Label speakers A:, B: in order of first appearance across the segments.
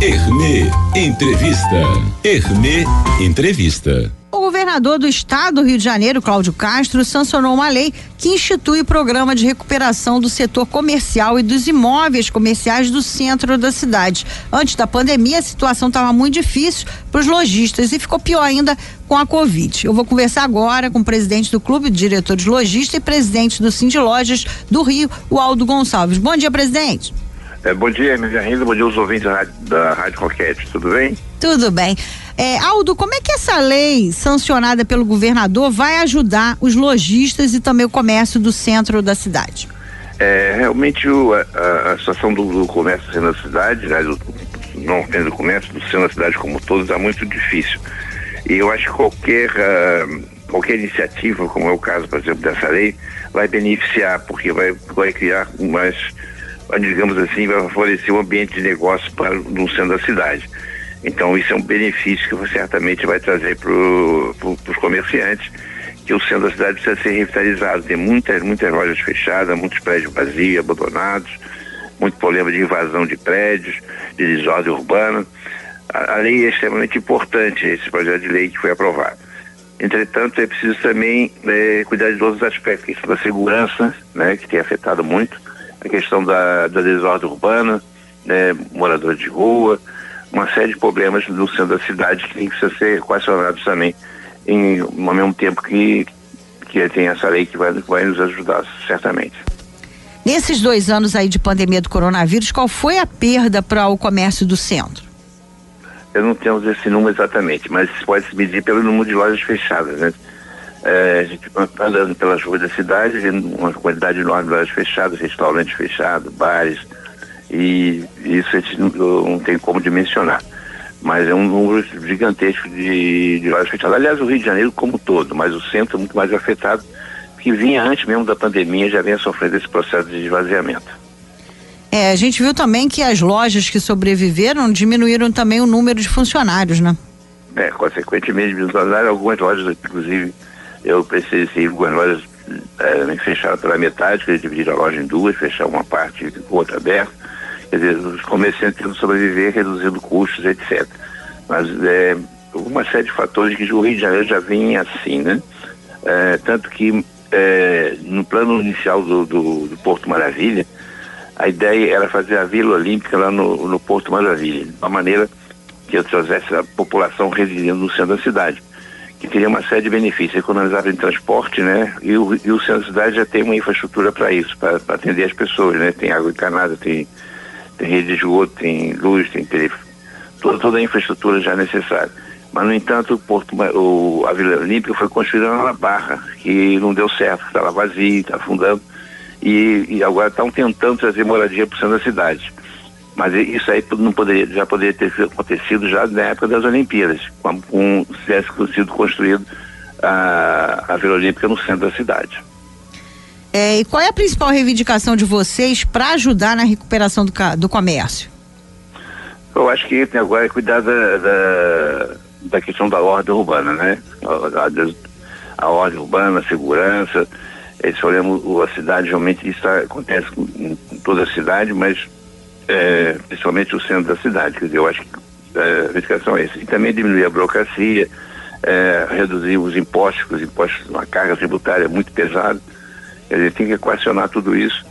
A: Hermê Entrevista. Hermê Entrevista.
B: O governador do estado do Rio de Janeiro, Cláudio Castro, sancionou uma lei que institui o programa de recuperação do setor comercial e dos imóveis comerciais do centro da cidade. Antes da pandemia, a situação estava muito difícil para os lojistas e ficou pior ainda com a Covid. Eu vou conversar agora com o presidente do Clube de Diretores Lojistas e presidente do Cindy Lojas do Rio, o Aldo Gonçalves. Bom dia, presidente.
C: Bom dia, minha Renda, bom dia aos ouvintes da Rádio Coquete, tudo bem?
B: Tudo bem. Aldo, como é que essa lei sancionada pelo governador vai ajudar os lojistas e também o comércio do centro da cidade?
C: Realmente a situação do comércio na cidade, né, não apenas do comércio, do centro da cidade como um todo, está muito difícil. E eu acho que qualquer iniciativa, como é o caso, por exemplo, dessa lei, vai beneficiar, porque vai criar mais, digamos assim, vai favorecer um ambiente de negócio no centro da cidade. Então isso é um benefício que você certamente vai trazer para os comerciantes, que o centro da cidade precisa ser revitalizado. Tem muitas lojas fechadas, muitos prédios vazios, abandonados, muito problema de invasão de prédios, de desordem urbana. A lei é extremamente importante, esse projeto de lei que foi aprovado. Entretanto, é preciso também cuidar de todos os aspectos, a questão da segurança, né, que tem afetado muito, a questão da desordem urbana, né, moradores de rua, uma série de problemas no centro da cidade que tem que ser equacionados também ao mesmo tempo que tem essa lei que vai nos ajudar, certamente.
B: Nesses 2 anos aí de pandemia do coronavírus, qual foi a perda para o comércio do centro?
C: Eu não tenho esse número exatamente, mas pode se medir pelo número de lojas fechadas, né? A gente andando pelas ruas da cidade, vendo uma quantidade enorme de lojas fechadas, restaurantes fechados, bares, e isso a gente não tem como dimensionar. Mas é um número gigantesco de lojas fechadas. Aliás, o Rio de Janeiro como um todo, mas o centro é muito mais afetado, porque vinha antes mesmo da pandemia, já vinha sofrendo esse processo de esvaziamento.
B: A gente viu também que as lojas que sobreviveram diminuíram também o número de funcionários, né?
C: Consequentemente, algumas lojas, inclusive, eu precisei algumas lojas fecharam pela metade, que eles dividiram a loja em duas, fechar uma parte e outra aberta. Quer dizer, os comerciantes tentando sobreviver, reduzindo custos, etc. Mas uma série de fatores que o Rio de Janeiro já vinha assim, né? Tanto que no plano inicial do Porto Maravilha, a ideia era fazer a Vila Olímpica lá no Porto Maravilha, de uma maneira que eu trouxesse a população residindo no centro da cidade, que teria uma série de benefícios, economizava em transporte, né? E o centro da cidade já tem uma infraestrutura para isso, para atender as pessoas, né? Tem água encanada, tem rede de esgoto, tem luz, tem toda a infraestrutura já necessária. Mas, no entanto, a Vila Olímpica foi construída na Barra, que não deu certo, está lá vazio, está afundando, e agora estão tentando trazer moradia para o centro da cidade. Mas isso aí já poderia ter acontecido já na época das Olimpíadas, se tivesse sido construído a Vila Olímpica no centro da cidade.
B: E qual é a principal reivindicação de vocês para ajudar na recuperação do comércio?
C: Eu acho que agora é cuidar da questão da ordem urbana, né? A ordem urbana, a segurança. Se olhamos a cidade, realmente isso acontece em toda a cidade, mas principalmente o centro da cidade. Quer dizer, eu acho que a reivindicação é essa. E também diminuir a burocracia, reduzir os impostos, uma carga tributária muito pesada. Quer dizer, tem que equacionar tudo isso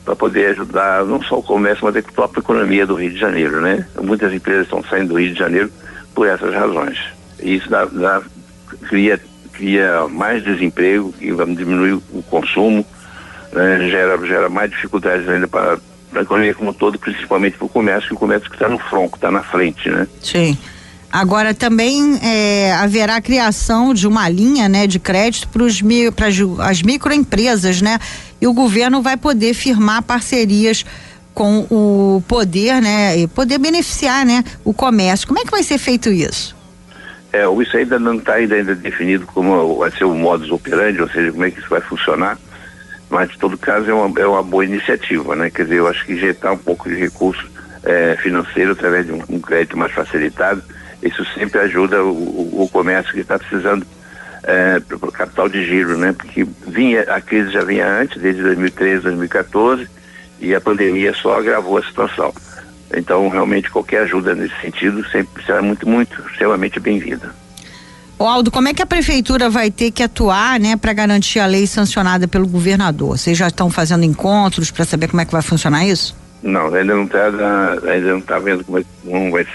C: para poder ajudar não só o comércio, mas a própria economia do Rio de Janeiro, né? Muitas empresas estão saindo do Rio de Janeiro por essas razões. E isso cria mais desemprego, e diminui o consumo, né? Gera mais dificuldades ainda para a economia como um todo, principalmente para o comércio, que o comércio que está no front, que está na frente, né?
B: Sim. Agora também haverá a criação de uma linha, né, de crédito para as microempresas, né? E o governo vai poder firmar parcerias com o poder, né? E poder beneficiar, né, o comércio. Como é que vai ser feito isso?
C: Isso ainda não está ainda definido como vai ser o modus operandi, ou seja, como é que isso vai funcionar. Mas, em todo caso, é uma boa iniciativa, né? Quer dizer, eu acho que injetar um pouco de recurso financeiro através de um crédito mais facilitado, isso sempre ajuda o comércio que está precisando para capital de giro, né? Porque a crise já vinha antes, desde 2013, 2014, e a pandemia só agravou a situação. Então, realmente, qualquer ajuda nesse sentido sempre será extremamente bem-vinda.
B: Aldo, como é que a prefeitura vai ter que atuar, né, para garantir a lei sancionada pelo governador? Vocês já estão fazendo encontros para saber como é que vai funcionar isso?
C: Não, ainda não está vendo como vai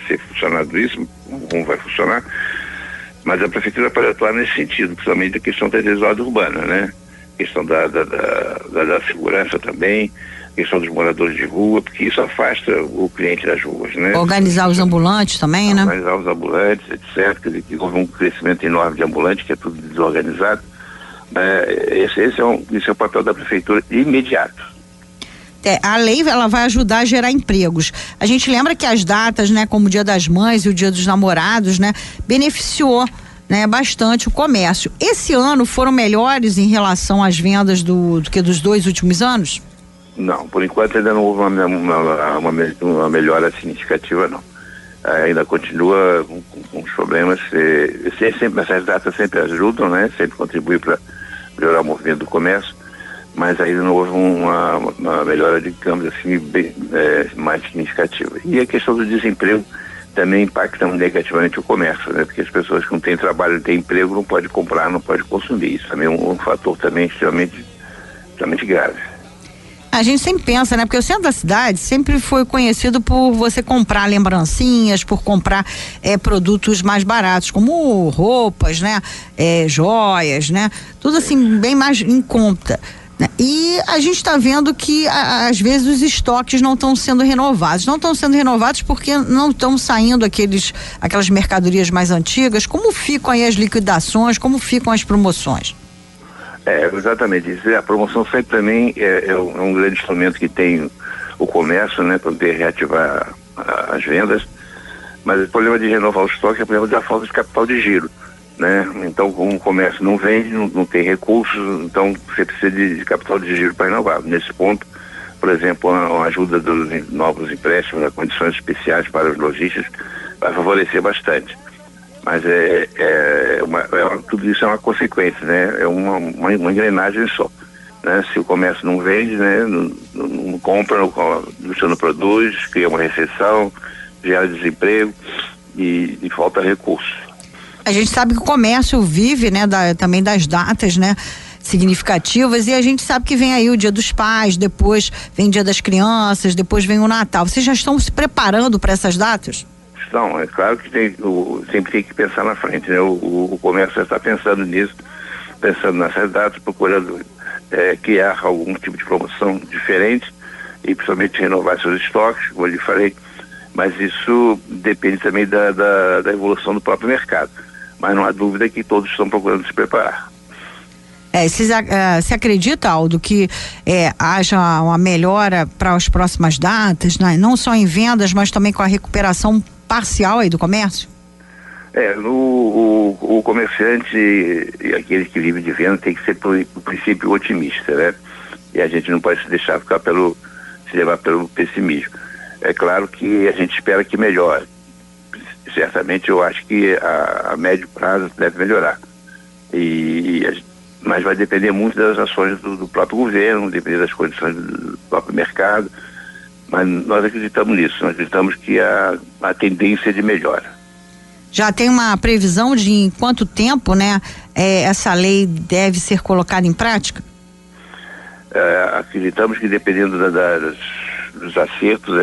C: ser funcionado isso, como vai funcionar, mas a prefeitura pode atuar nesse sentido, principalmente a questão da desordem urbana, né? A questão da segurança também, a questão dos moradores de rua, porque isso afasta o cliente das ruas, né?
B: Organizar os ambulantes também, né?
C: Organizar os ambulantes, etc. Quer dizer, que houve um crescimento enorme de ambulantes, que é tudo desorganizado. Esse é o papel da prefeitura imediato.
B: A lei, ela vai ajudar a gerar empregos. A gente lembra que as datas, né, como o Dia das Mães e o Dia dos Namorados, né, beneficiou, né, bastante o comércio. Esse ano foram melhores em relação às vendas do que dos 2 últimos anos?
C: Não, por enquanto ainda não houve uma melhora significativa, não. Ainda continua com os problemas. Sempre essas datas sempre ajudam, né? Sempre contribuem para melhorar o movimento do comércio, mas ainda não houve uma melhora, digamos assim, mais significativa. E a questão do desemprego também impacta negativamente o comércio, né? Porque as pessoas que não têm trabalho, não têm emprego, não podem comprar, não podem consumir. Isso também é um fator também extremamente grave.
B: A gente sempre pensa, né? Porque o centro da cidade sempre foi conhecido por você comprar lembrancinhas, por comprar produtos mais baratos, como roupas, né? Joias, né? Tudo assim, bem mais em conta, né? E a gente está vendo que às vezes os estoques não estão sendo renovados. Não estão sendo renovados porque não estão saindo aquelas mercadorias mais antigas. Como ficam aí as liquidações? Como ficam as promoções?
C: Exatamente isso. A promoção sempre também é um grande instrumento que tem o comércio, né, para poder reativar as vendas, mas o problema de renovar o estoque é o problema da falta de capital de giro, né? Então, como o comércio não vende, não tem recursos, então você precisa de capital de giro para renovar. Nesse ponto, por exemplo, a ajuda dos novos empréstimos, as condições especiais para os lojistas vai favorecer bastante. Mas tudo isso é uma consequência, né? É uma engrenagem só, né? Se o comércio não vende, né? Não compra, não produz, cria uma recessão, gera desemprego e falta recurso.
B: A gente sabe que o comércio vive, né? Também das datas, né? Significativas, e a gente sabe que vem aí o Dia dos Pais, depois vem o Dia das Crianças, depois vem o Natal. Vocês já estão se preparando para essas datas?
C: Não, é claro que sempre tem que pensar na frente, né? O comércio já está pensando nisso, pensando nessas datas, procurando criar algum tipo de promoção diferente e principalmente renovar seus estoques, como eu lhe falei, mas isso depende também da evolução do próprio mercado. Mas não há dúvida que todos estão procurando se preparar.
B: Você acredita, Aldo, que haja uma melhora para as próximas datas, né? Não só em vendas, mas também com a recuperação parcial aí do comércio?
C: O comerciante e aquele que vive de venda tem que ser, por princípio, otimista, né? E a gente não pode se deixar se levar pelo pessimismo. É claro que a gente espera que melhore. Certamente eu acho que a médio prazo deve melhorar. Mas vai depender muito das ações do próprio governo, depender das condições do próprio mercado. Mas nós acreditamos nisso, nós acreditamos que a tendência é de melhora.
B: Já tem uma previsão de em quanto tempo, né, essa lei deve ser colocada em prática?
C: Acreditamos que dependendo dos acertos,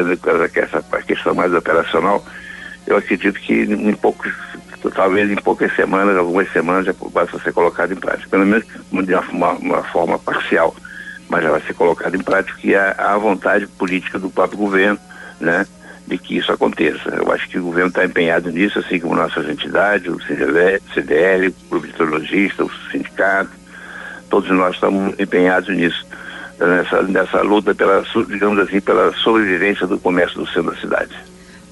C: essa questão mais operacional, eu acredito que talvez em poucas semanas, algumas semanas já possa ser colocado em prática, pelo menos de uma forma parcial, mas já vai ser colocado em prática, que há a vontade política do próprio governo, né, de que isso aconteça. Eu acho que o governo está empenhado nisso, assim como nossas entidades, o CDL, o Clube de Lojistas, o sindicato, todos nós estamos empenhados nisso, nessa luta digamos assim, pela sobrevivência do comércio do centro da cidade.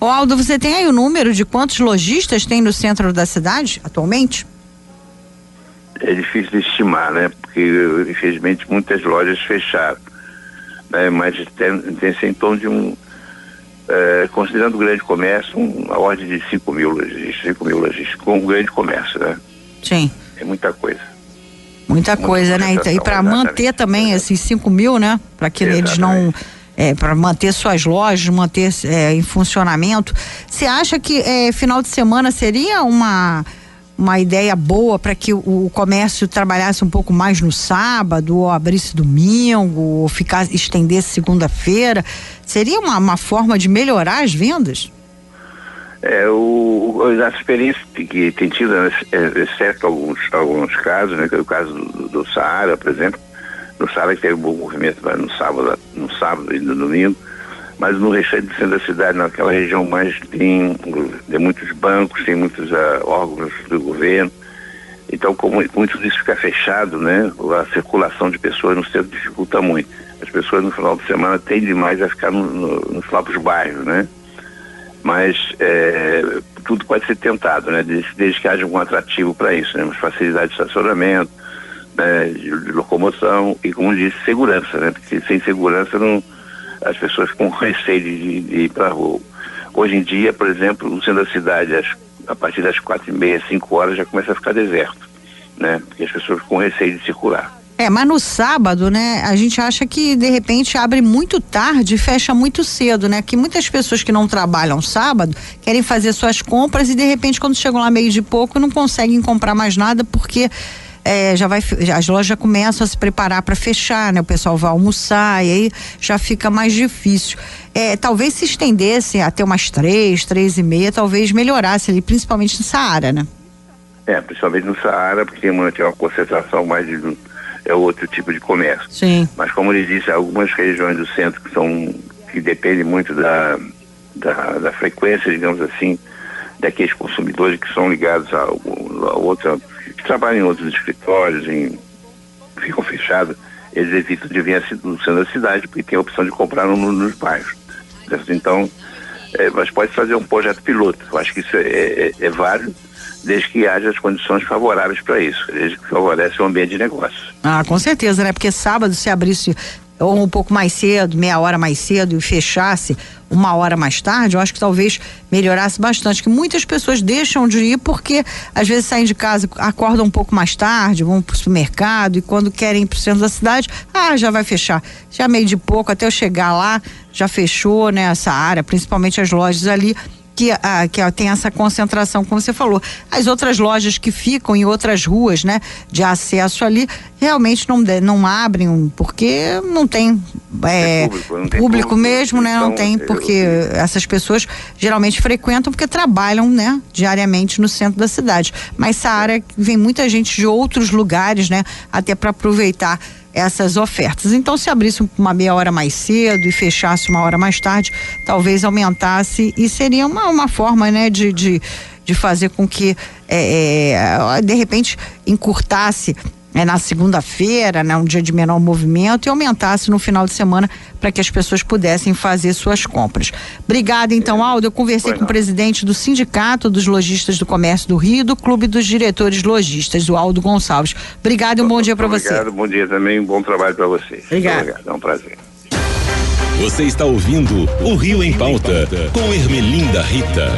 B: Aldo, você tem aí o número de quantos lojistas tem no centro da cidade, atualmente?
C: É difícil de estimar, né? Porque, infelizmente, muitas lojas fecharam, né? Mas tem-se em torno de considerando o grande comércio, uma ordem de 5 mil lojistas, com um grande comércio, né?
B: Sim.
C: É muita coisa.
B: Muita coisa, né? E para manter também esses 5 mil, né? Para que eles não para manter suas lojas, manter em funcionamento. Você acha que final de semana seria uma ideia boa para que o comércio trabalhasse um pouco mais no sábado, ou abrisse domingo, ou estendesse segunda-feira? Seria uma forma de melhorar as vendas?
C: A experiência que tem tido, exceto alguns casos, né, que é o caso do Saara, por exemplo, no Saara que teve um bom movimento no sábado e no domingo, mas no restante do centro da cidade, naquela região mais tem muitos bancos, tem muitos órgãos do governo. Então, como tudo isso fica fechado, né, a circulação de pessoas no centro dificulta muito. As pessoas no final de semana tendem mais a ficar nos próprios bairros, né? Mas tudo pode ser tentado, né? Desde que haja algum atrativo para isso, né? Facilidade de estacionamento, né? De locomoção e, como disse, segurança, né? Porque sem segurança as pessoas ficam com receio de ir para a rua. Hoje em dia, por exemplo, no centro da cidade, a partir das 4h30, 5 horas já começa a ficar deserto, né? Porque as pessoas ficam com receio de circular.
B: Mas no sábado, né, a gente acha que de repente abre muito tarde e fecha muito cedo, né? Que muitas pessoas que não trabalham sábado querem fazer suas compras e de repente quando chegam lá meio de pouco não conseguem comprar mais nada porque as lojas já começam a se preparar para fechar, né? O pessoal vai almoçar e aí já fica mais difícil. Talvez se estendesse até umas 3h30, talvez melhorasse ali, principalmente no Saara, né?
C: Principalmente no Saara, porque tem uma concentração mais é outro tipo de comércio.
B: Sim.
C: Mas como ele disse, algumas regiões do centro que dependem muito da frequência, digamos assim, daqueles consumidores que são ligados a outra, que trabalham em outros escritórios, ficam fechados, eles evitam de vir no centro da cidade, porque tem a opção de comprar nos bairros. Então, mas pode fazer um projeto piloto. Eu acho que isso é válido, desde que haja as condições favoráveis para isso, desde que favorece o ambiente de negócio.
B: Com certeza, né? Porque sábado, se abrisse ou um pouco mais cedo, meia hora mais cedo e fechasse 1 hora mais tarde, eu acho que talvez melhorasse bastante, que muitas pessoas deixam de ir porque às vezes saem de casa, acordam um pouco mais tarde, vão pro supermercado e quando querem ir pro centro da cidade, já vai fechar, já meio de pouco, até eu chegar lá, já fechou, né, essa área, principalmente as lojas ali, que tem essa concentração, como você falou. As outras lojas que ficam em outras ruas, né, de acesso ali, realmente não abrem, porque não tem público mesmo, né, não tem, porque essas pessoas geralmente frequentam porque trabalham, né, diariamente no centro da cidade. Mas Saara vem muita gente de outros lugares, né, até para aproveitar essas ofertas. Então, se abrisse uma meia hora mais cedo e fechasse 1 hora mais tarde, talvez aumentasse e seria uma forma, né, de fazer com que de repente encurtasse na segunda-feira, né, um dia de menor movimento, e aumentasse no final de semana para que as pessoas pudessem fazer suas compras. Obrigada, então, Aldo. Eu conversei com o presidente do Sindicato dos Lojistas do Comércio do Rio, do Clube dos Diretores Lojistas, o Aldo Gonçalves. Obrigado e um bom dia para você.
C: Obrigado, bom dia também, um bom trabalho para você.
B: Obrigado.
C: É um prazer.
A: Você está ouvindo o Rio em Pauta, com Ermelinda Rita.